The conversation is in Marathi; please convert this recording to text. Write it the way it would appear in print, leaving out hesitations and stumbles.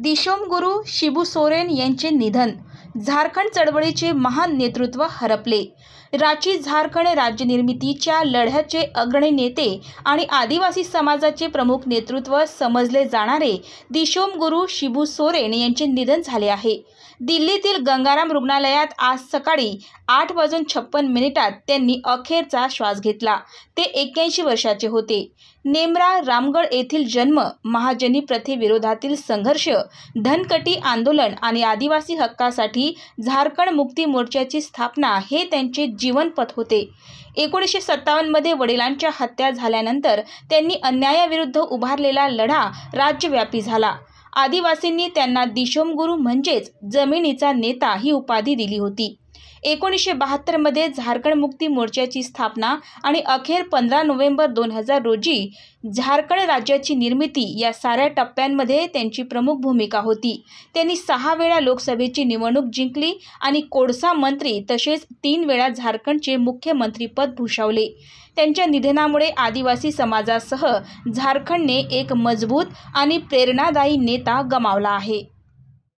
दिशोम गुरु शिबू सोरेन यांचे निधन। झारखंड चळवळीचे महान नेतृत्व हरपले। रांची झारखंड राज्य निर्मितीच्या लढ्याचे अग्रणी नेते आणि आदिवासी समाजाचे प्रमुख नेतृत्व समजले जाणारे दिशोम गुरु शिबू सोरेन यांचे निधन झाले आहे। दिल्लीतील गंगाराम रुग्णालयात आज सकाळी 8:56 त्यांनी अखेरचा श्वास घेतला। ते 81 वर्षाचे होते। नेमरा रामगड येथील जन्म, महाजनी प्रथेविरोधातील संघर्ष, धनकटी आंदोलन आणि आदिवासी हक्कासाठी झारखंड मुक्ती मोर्चाची स्थापना हे त्यांचे जीवनपथ होते। 1957 मध्ये वडिलांच्या हत्या झाल्यानंतर त्यांनी अन्यायाविरुद्ध उभारलेला लढा राज्यव्यापी झाला। आदिवासींनी त्यांना दिशोम गुरु म्हणजेच जमिनीचा नेता ही उपाधी दिली होती। 1972 मध्ये झारखंड मुक्ती मोर्चाची स्थापना आणि अखेर 15 नोव्हेंबर 2000 रोजी झारखंड राज्याची निर्मिती या साऱ्या टप्प्यांमध्ये त्यांची प्रमुख भूमिका होती। त्यांनी 6 वेळा लोकसभेची निवडणूक जिंकली आणि कोळसा मंत्री तसेच 3 वेळा झारखंडचे मुख्यमंत्रीपद भूषवले। त्यांच्या निधनामुळे आदिवासी समाजासह झारखंडने एक मजबूत आणि प्रेरणादायी नेता गमावला आहे।